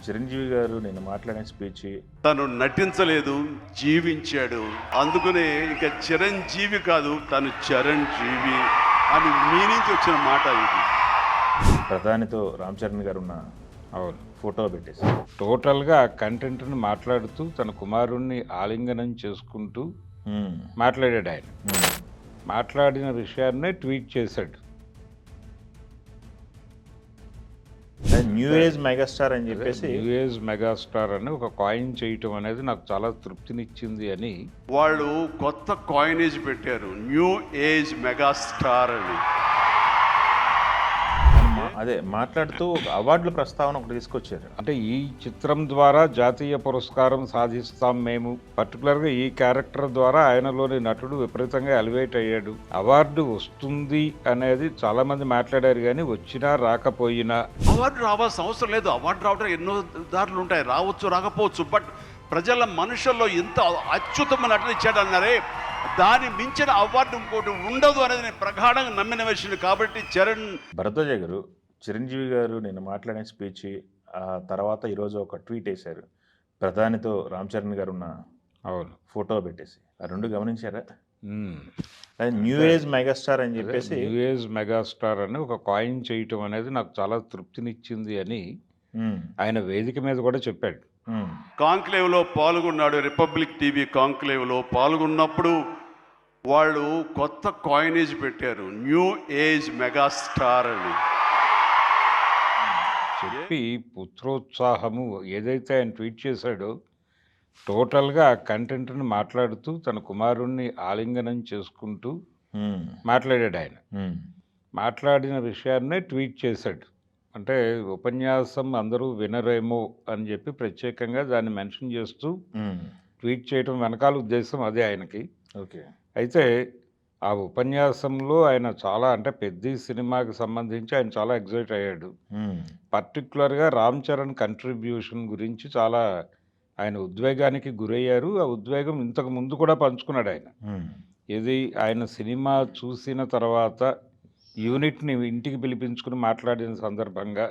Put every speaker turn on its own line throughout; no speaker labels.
చిరంజీవి గారు నిన్న మాట్లాడిన స్పీచ్
తను నటించలేదు, జీవించాడు. అందుకనే ఇక చిరంజీవి కాదు, తను చరణ్ జీవి అని మీ నుంచి వచ్చిన మాట ఇది.
ప్రధానితో రామ్ చరణ్ గారు ఉన్న
అవును,
ఫోటో పెట్టేసి
టోటల్గా ఆ కంటెంట్ని మాట్లాడుతూ తన కుమారుణ్ణి ఆలింగనం చేసుకుంటూ మాట్లాడాడు ఆయన. మాట్లాడిన విషయాన్నే ట్వీట్ చేశాడు.
న్యూ ఏజ్ మెగాస్టార్ అని చెప్పేసి
న్యూ ఏజ్ మెగాస్టార్ అని ఒక కాయిన్ చేయటం అనేది నాకు చాలా తృప్తినిచ్చింది అని.
వాళ్ళు కొత్త కాయినేజ్ పెట్టారు, న్యూ ఏజ్ మెగాస్టార్ అని.
అదే మాట్లాడుతూ ఒక అవార్డుల ప్రస్తావన ఒకటి తీసుకొచ్చారు.
అంటే ఈ చిత్రం ద్వారా జాతీయ పురస్కారం సాధిస్తాం మేము, పర్టికులర్గా ఈ క్యారెక్టర్ ద్వారా ఆయనలోని నటుడు విపరీతంగా ఎలివేట్ అయ్యాడు, అవార్డు వస్తుంది అనేది చాలా మంది మాట్లాడారు. కానీ వచ్చినా రాకపోయినా
అవార్డు రావాల్సిన అవసరం లేదు. అవార్డు రావడం ఎన్నో దారులు ఉంటాయి, రావచ్చు రాకపోవచ్చు. బట్ ప్రజల మనుషుల్లో ఎంత అత్యుత్తమ నటన ఇచ్చాడు అన్నారే, దాని మించిన అవార్డు ఇంకోటి ఉండదు అనేది నేను ప్రగాఢంగా నమ్మిన విషయం. కాబట్టి చరణ్
భరద్వాజ గారు, చిరంజీవి గారు నిన్న మాట్లాడిన స్పీచ్ ఆ తర్వాత ఈరోజు ఒక ట్వీట్ వేశారు. ప్రధానితో రామ్ చరణ్ గారు ఉన్న
అవును
ఫోటో పెట్టేసి ఆ రెండు గమనించారా?
మ్మ్.
న్యూ ఏజ్ మెగాస్టార్ అని చెప్పేసి
న్యూ ఏజ్ మెగాస్టార్ అని ఒక కాయిన్ చేయటం అనేది నాకు చాలా తృప్తినిచ్చింది అని ఆయన వేదిక మీద కూడా చెప్పాడు.
కాంక్లేవ్లో పాల్గొన్నాడు, రిపబ్లిక్ టీవీ కాంక్లేవ్లో పాల్గొన్నప్పుడు వాళ్ళు కొత్త కాయినేజ్ పెట్టారు, న్యూ ఏజ్ మెగాస్టార్ అని
చెప్పి పుత్రోత్సాహము ఏదైతే ఆయన ట్వీట్ చేశాడో టోటల్గా ఆ కంటెంట్ని మాట్లాడుతూ తన కుమారుణ్ణి ఆలింగనం చేసుకుంటూ మాట్లాడాడు ఆయన. మాట్లాడిన విషయాన్నే ట్వీట్ చేశాడు. అంటే ఉపన్యాసం అందరూ వినరేమో అని చెప్పి ప్రత్యేకంగా దాన్ని మెన్షన్ చేస్తూ ట్వీట్ చేయడం వెనకాల ఉద్దేశం అదే ఆయనకి.
ఓకే.
అయితే ఆ ఉపన్యాసంలో ఆయన చాలా, అంటే పెద్ద సినిమాకి సంబంధించి ఆయన చాలా ఎగ్జైట్ అయ్యాడు. పర్టికులర్గా రామ్ చరణ్ కంట్రిబ్యూషన్ గురించి చాలా ఆయన ఉద్వేగానికి గురయ్యారు. ఆ ఉద్వేగం ఇంతకు ముందు కూడా పంచుకున్నాడు ఆయన. ఇది ఆయన సినిమా చూసిన తర్వాత యూనిట్ని ఇంటికి పిలిపించుకుని మాట్లాడిన సందర్భంగా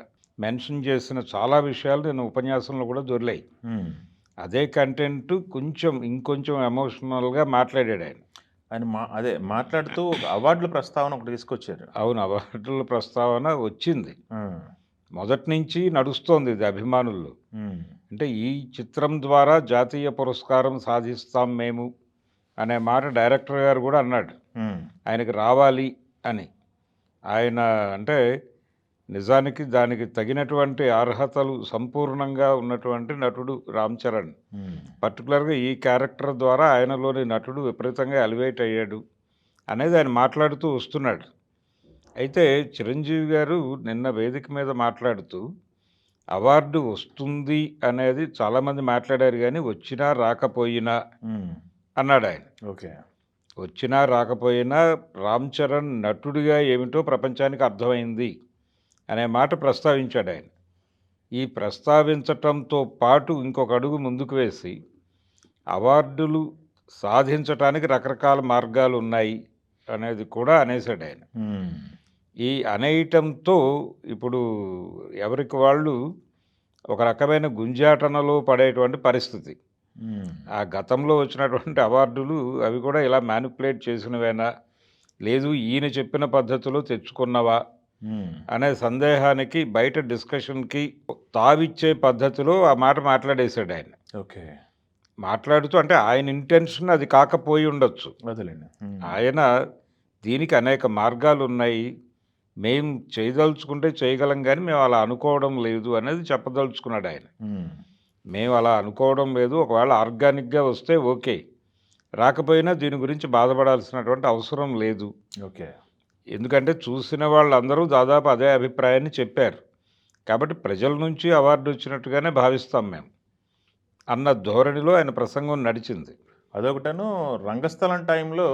మెన్షన్ చేసిన చాలా విషయాలు నేను ఉపన్యాసంలో కూడా దొరికాయి. అదే కంటెంట్ ఇంకొంచెం ఎమోషనల్గా మాట్లాడాడు ఆయన.
ఆయన అదే మాట్లాడుతూ ఒక అవార్డుల ప్రస్తావన ఒకటి తీసుకొచ్చారు.
అవును, అవార్డుల ప్రస్తావన వచ్చింది, మొదటి నుంచి నడుస్తోంది ఇది అభిమానుల్లో. అంటే ఈ చిత్రం ద్వారా జాతీయ పురస్కారం సాధిస్తాం మేము అనే మాట డైరెక్టర్ గారు కూడా అన్నాడు, ఆయనకి రావాలి అని. ఆయన అంటే నిజానికి దానికి తగినటువంటి అర్హతలు సంపూర్ణంగా ఉన్నటువంటి నటుడు రామ్ చరణ్. పర్టికులర్గా ఈ క్యారెక్టర్ ద్వారా ఆయనలోని నటుడు విపరీతంగా ఎలివేట్ అయ్యాడు అనేది ఆయన మాట్లాడుతూ వస్తున్నాడు. అయితే చిరంజీవి గారు నిన్న వేదిక మీద మాట్లాడుతూ అవార్డు వస్తుంది అనేది చాలామంది మాట్లాడారు. కానీ వచ్చినా రాకపోయినా అన్నాడు ఆయన.
ఓకే.
వచ్చినా రాకపోయినా రామ్ చరణ్ నటుడిగా ఏమిటో ప్రపంచానికి అర్థమైంది అనే మాట ప్రస్తావించాడు ఆయన. ఈ ప్రస్తావించటంతో పాటు ఇంకొక అడుగు ముందుకు వేసి అవార్డులు సాధించటానికి రకరకాల మార్గాలు ఉన్నాయి అనేది కూడా అనేసాడు ఆయన. ఈ అనేయటంతో ఇప్పుడు ఎవరికి వాళ్ళు ఒక రకమైన గుంజాటనలో పడేటువంటి పరిస్థితి. ఆ గతంలో వచ్చినటువంటి అవార్డులు అవి కూడా ఇలా మ్యానిపులేట్ చేసినవేనా, లేదు ఈయన చెప్పిన పద్ధతిలో తెచ్చుకున్నవా అనే సందేహానికి బయట డిస్కషన్కి తావిచ్చే పద్ధతిలో ఆ మాట మాట్లాడేశాడు ఆయన.
ఓకే.
మాట్లాడుతూ అంటే ఆయన ఇంటెన్షన్ అది కాకపోయి ఉండొచ్చు.
వదిలేండి.
ఆయన దీనికి అనేక మార్గాలు ఉన్నాయి, మేం చేయదలుచుకుంటే చేయగలం, కానీ మేము అలా అనుకోవడం లేదు అనేది చెప్పదలుచుకున్నాడు ఆయన. మేము అలా అనుకోవడం లేదు, ఒకవేళ ఆర్గానిక్గా వస్తే ఓకే, రాకపోయినా దీని గురించి బాధపడాల్సినటువంటి అవసరం లేదు.
ఓకే.
ఎందుకంటే చూసిన వాళ్ళందరూ దాదాపు అదే అభిప్రాయాన్ని చెప్పారు. కాబట్టి ప్రజల నుంచి అవార్డు వచ్చినట్టుగానే భావిస్తాం మేము అన్న ధోరణిలో ఆయన ప్రసంగం నడిచింది.
అదొకటను రంగస్థలం టైంలో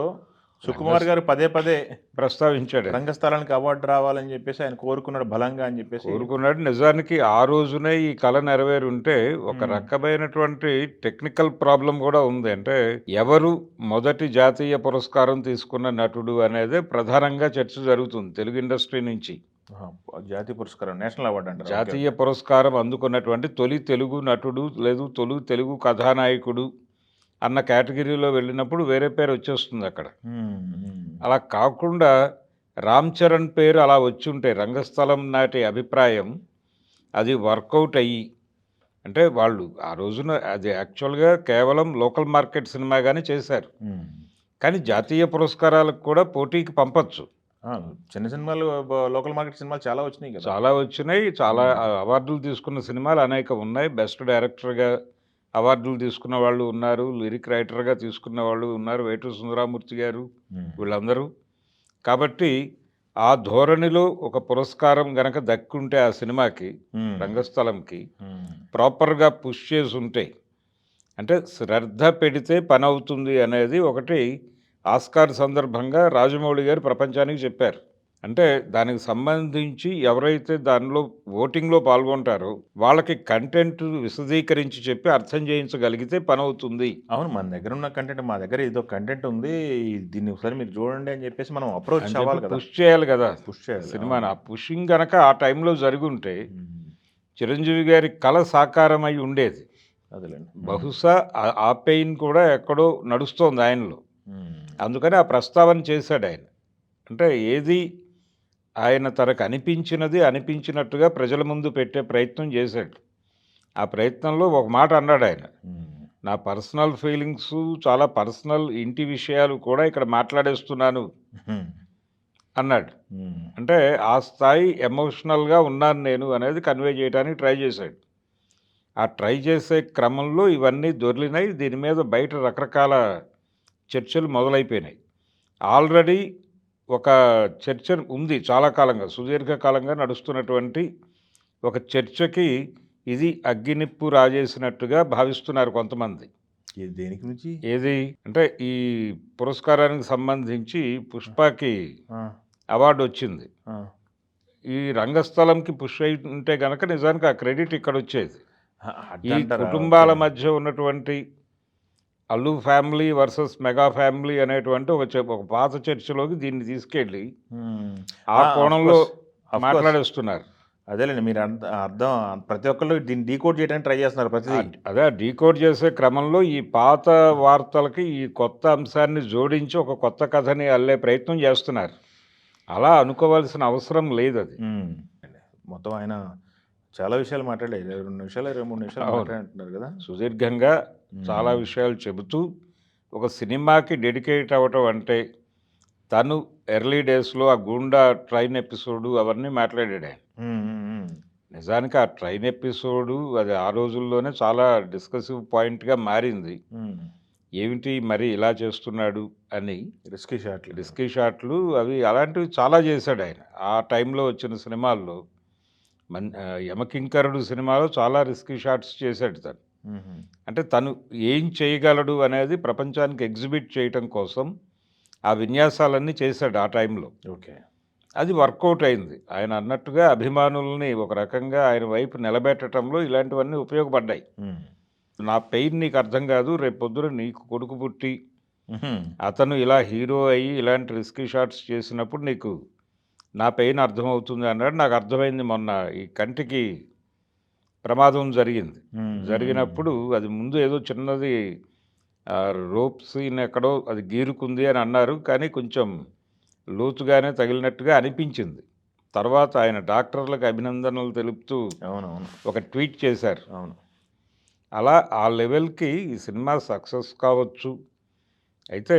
సుకుమార్ గారు పదే పదే
ప్రస్తావించాడు.
రంగస్థలానికి అవార్డు రావాలని చెప్పేసి ఆయన కోరుకున్నాడు బలంగా అని చెప్పేసి.
కోరుకున్నాడు. నిజానికి ఆ రోజునే ఈ కళ నెరవేరు ఉంటే ఒక రకమైనటువంటి టెక్నికల్ ప్రాబ్లం కూడా ఉంది. అంటే ఎవరు మొదటి జాతీయ పురస్కారం తీసుకున్న నటుడు అనేది ప్రధానంగా చర్చ జరుగుతుంది తెలుగు ఇండస్ట్రీ నుంచి.
ఆహా! జాతీయ పురస్కారం, నేషనల్ అవార్డ్ అంటారా? ఓకే.
జాతీయ పురస్కారం అందుకున్నటువంటి తొలి తెలుగు నటుడు లేదు తొలి తెలుగు కథానాయకుడు అన్న కేటగిరీలో వెళ్ళినప్పుడు వేరే పేరు వచ్చేస్తుంది అక్కడ.
హ్మ్. హ్మ్.
అలా కాకుండా రామ్ చరణ్ పేరు అలా వచ్చుంటే రంగస్థలం నాటి అభిప్రాయం అది వర్కౌట్ అయ్యి, అంటే వాళ్ళు ఆ రోజున అది యాక్చువల్గా కేవలం లోకల్ మార్కెట్ సినిమాగానే చేశారు.
హ్మ్.
కానీ జాతీయ పురస్కారాలకు కూడా పోటీకి పంపొచ్చు.
ఆ! చిన్న సినిమాలు లోకల్ మార్కెట్ సినిమాలు చాలా వచ్చినాయి కదా!
చాలా వచ్చినాయి. చాలా అవార్డులు తీసుకున్న సినిమాలు అనేకం ఉన్నాయి. బెస్ట్ డైరెక్టర్‌గా అవార్డులు తీసుకున్న వాళ్ళు ఉన్నారు. లిరిక్ రైటర్‌గా తీసుకున్న వాళ్ళు ఉన్నారు. వేటూరి సుందరరామూర్తి గారు
హ్మ్.
వీళ్ళందరూ. కాబట్టి ఆ ధోరణిలో ఒక పురస్కారం గనక దక్కుంటే ఆ సినిమాకి,
హ్మ్.
రంగస్థలంకి
హ్మ్.
ప్రాపర్‌గా పుష్ చేసుంటే, అంటే శ్రద్ధ పెడితే పనవుతుంది అనేది ఒకటి ఆస్కార్ సందర్భంగా రాజమౌళి గారు ప్రపంచానికి చెప్పారు. అంటే దానికి సంబంధించి ఎవరైతే దానిలో ఓటింగ్‌లో పాల్గొంటారో వాళ్ళకి కంటెంట్ విశదీకరించి చెప్పి అర్థం చేయించగలిగితే పనవుతుంది.
అవును. మన దగ్గర ఉన్న కంటెంట్, మా దగ్గర ఏదో కంటెంట్ ఉంది. దీన్ని ఒకసారి మీరు చూడండి అని చెప్పేసి మనం అప్రోచ్
అని చెప్పి
అవ్వాలి కదా!
పుష్ చేయాలి గదా!
పుష్ చేయాలి.
సినిమాని. ఆ
అవును.
పుషింగ్ గనక ఆ టైంలో జరిగుంటే
హ్మ్.
చిరంజీవి గారి కల సాకారమై ఉండేది.
అదేలెండి.
బహుశా ఆ పెయిన్ కూడా ఎక్కడో నడుస్తోంది ఆయనలో.
హ్మ్.
అందుకని ఆ ప్రస్తావన చేశాడాయన. అంటే ఏది ఆయన తనకు అనిపించినది అనిపించినట్టుగా ప్రజల ముందు పెట్టే ప్రయత్నం చేశాడు. ఆ ప్రయత్నంలో ఒక మాట అన్నాడాయన.
హ్మ్.
నా పర్సనల్ ఫీలింగ్సు చాలా పర్సనల్ ఇంటి విషయాలు కూడా ఇక్కడ మాట్లాడేస్తున్నాను
హ్మ్.
అన్నాడు.
హ్మ్.
అంటే ఆ స్థాయి ఎమోషనల్‌గా ఉన్నాను నేను అనేది కన్వే చేయడానికి ట్రై చేశాడు. ఆ ట్రై చేసే క్రమంలో ఇవన్నీ దొర్లినాయి. దీని మీద బయట రకరకాల చర్చలు మొదలైపోయినాయి. ఆల్రెడీ ఒక చర్చ ఉంది చాలా కాలంగా, సుదీర్ఘకాలంగా నడుస్తున్నటువంటి ఒక చర్చకి ఇది అగ్గినిప్పు రాజేసినట్టుగా భావిస్తున్నారు కొంతమంది.
ఇది దేని గురించి?
ఏది? అంటే ఈ పురస్కారానికి సంబంధించి 'పుష్పకి'
ఆ!
అవార్డొచ్చింది.
ఆ!
ఈ రంగస్థలంకి పుష్ అయి ఉంటే గనక నిజానికి ఆ క్రెడిట్ ఇక్కడొచ్చేది. ఈ
అట్టంటారా?
కుటుంబాల
ఓకే.
మధ్య ఉన్నటువంటి Allu family versus mega family అనేటువంటి ఒక పాత చర్చలోకి దీన్ని తీసుకెళ్ళి
హ్మ్.
ఆ
ఆఫ్
కోణంలో
కోర్స్. Of course.
మాట్లాడేస్తున్నారు.
అదేలెండి. మీరు అర్థం ప్రతి ఒక్కళ్ళు దీన్ని డీకోడ్ చేయడానికి ట్రై చేస్తున్నారు ప్రతిదీ.
అదే డీకోడ్ చేసే క్రమంలో ఈ పాత వార్తలకి ఈ కొత్త అంశాన్ని జోడించి ఒక కొత్త కథని అల్లే ప్రయత్నం చేస్తున్నారు. అలా అనుకోవాల్సిన అవసరం లేదది.
హ్మ్. మొత్తం ఆయన చాలా విషయాలు మాట్లాడారు. 22 నిమిషాలు, 23 నిమిషాలు
అవును.
మాట్లాడినట్టున్నారు కదా!
సుదీర్ఘంగా చాలా
హ్మ్.
విషయాలు చెబుతూ ఒక సినిమాకి డెడికేట్ అవ్వటం అంటే తను ఎర్లీ డేస్‌లో ఆ 'గూండా' ట్రైన్ ఎపిసోడు అవన్నీ మాట్లాడాడాయన.
హ్మ్. హ్మ్. హ్మ్.
నిజానికి ఆ ట్రైన్ ఎపిసోడు అది ఆ రోజుల్లోనే చాలా డిస్కసివ్ పాయింట్‌గా మారింది.
హ్మ్.
ఏమిటి మరి ఇలా చేస్తున్నాడు అని.
రిస్కీ షాట్లు.
రిస్కీ షాట్లు అవి అలాంటివి చాలా చేశాడాయన. ఆ టైంలో వచ్చిన సినిమాల్లో 'యమకింకరుడు' సినిమాలో చాలా రిస్కీ షాట్స్ చేశాడు తను.
హుహు.
అంటే తను ఏం చేయగలడు అనేది ప్రపంచానికి ఎగ్జిబిట్ చేయటం కోసం ఆ విన్యాసాలన్నీ చేశాడు ఆ టైంలో.
ఓకే.
అది వర్కౌట్ అయింది. ఆయన అన్నట్టుగా అభిమానుల్ని ఒక రకంగా ఆయన వైపు నిలబెట్టటంలో ఇలాంటివన్నీ ఉపయోగపడ్డాయి.
హ్మ్.
నా పెయిన్ నీకు అర్థం కాదు. రేపొద్దున నీకు కొడుకు పుట్టి,
హుహు.
అతను ఇలా హీరో అయ్యి ఇలాంటి రిస్కీ షాట్స్ చేసినప్పుడు నీకు నా పెయిన్ అర్థమవుతుంది అన్నాడు. నాకు అర్థమైంది మొన్న ఈ కంటికి ప్రమాదం జరిగింది.
హ్మ్. హ్మ్.
జరిగినప్పుడు అది ముందు ఏదో చిన్నది రోప్ సీన్ ఎక్కడో అది గీరుకుంది అని అన్నారు. కానీ కొంచెం లోతుగానే తగిలినట్టుగా అనిపించింది. తర్వాత ఆయన డాక్టర్లకు అభినందనలు తెలుపుతూ
అవునవును.
ఒక ట్వీట్ చేశారు.
అవును.
అలా ఆ లెవెల్‌కి ఈ సినిమా సక్సెస్ కావచ్చు. అయితే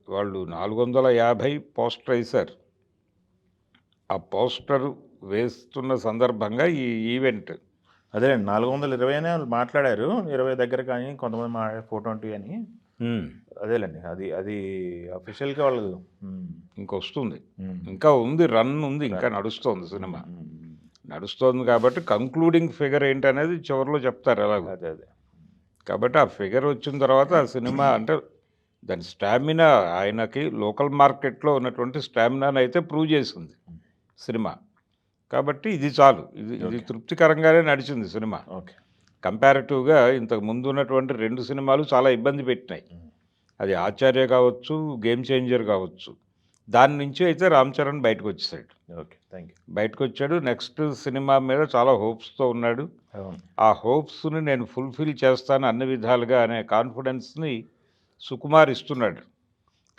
వాళ్ళు 450 పోస్టర్ ఏశారు. ఆ పోస్టర్ వేస్తున్న సందర్భంగా ఈ ఈవెంట్.
అదేలెండి. 420 అనే వాళ్ళు మాట్లాడారు. 20 దగ్గర కానీ కొంతమంది ఫోర్ 20 అని.
హ్మ్.
అదేలెండి. అది అది అఫీషియల్‌గా వాళ్ళు. హ్మ్.
ఇంకొస్తుంది.
హ్మ్.
ఇంకా ఉంది. రన్ ఉంది. ఇంకా
రన్.
నడుస్తోంది
హ్మ్.
సినిమా.
హ్మ్. హ్మ్.
నడుస్తోంది కాబట్టి కంక్లూడింగ్ ఫిగర్ ఏంటనేది చివరిలో చెప్తారు ఎలాగో.
అదే. అదే.
కాబట్టి ఆ ఫిగర్ వచ్చిన తర్వాత ఆ సినిమా అంటే దాని స్టామినా ఆయనకి లోకల్ మార్కెట్‌లో ఉన్నటువంటి స్టామినానైతే ప్రూవ్ చేసింది సినిమా. కాబట్టి ఇది చాలు. ఇది ఇది
ఓకే.
తృప్తికరంగానే నడిచింది సినిమా.
ఓకే.
కంపారిటివ్‌గా ఇంతకు ముందు ఉన్నటువంటి 2 సినిమాలు చాలా ఇబ్బంది పెట్టినాయి.
హ్మ్.
అది 'ఆచార్య' కావచ్చు, 'గేమ్ చేంజర్' కావచ్చు. దాని నుంచి అయితే రామ్ చరణ్ బయటకు వచ్చేసాడు.
ఓకే. Thank you.
బయటకు వచ్చాడు. నెక్స్ట్ సినిమా మీద చాలా హోప్స్‌తో ఉన్నాడు.
అవును.
ఆ హోప్స్‌ని నేను ఫుల్‌ఫిల్ చేస్తాను అన్ని విధాలుగా అనే కాన్ఫిడెన్స్‌ని సుకుమార్ ఇస్తున్నాడు.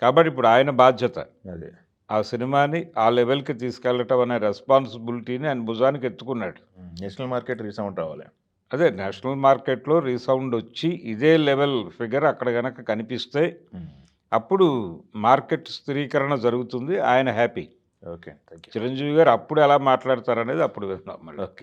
కాబట్టి ఇప్పుడు ఆయన బాధ్యత.
అదే.
ఆ సినిమాని ఆ లెవెల్‌కి తీసుకెళ్ళటం అనే రెస్పాన్సిబిలిటీని ఆయన భుజానికి ఎత్తుకున్నాడు.
నేషనల్ మార్కెట్ రీసౌండ్ రావాలి.
అదే నేషనల్ మార్కెట్‌లో రీసౌండ్ వచ్చి ఇదే లెవెల్ ఫిగర్ అక్కడ గనక కనిపిస్తే
హ్మ్.
అప్పుడు మార్కెట్ స్థిరీకరణ జరుగుతుంది. ఆయన happy.
Okay. Thank you.
Chiranjeevi గారు అప్పుడు ఎలా మాట్లాడతారనేది అప్పుడు విందాం మళ్ళీ.
ఓకే.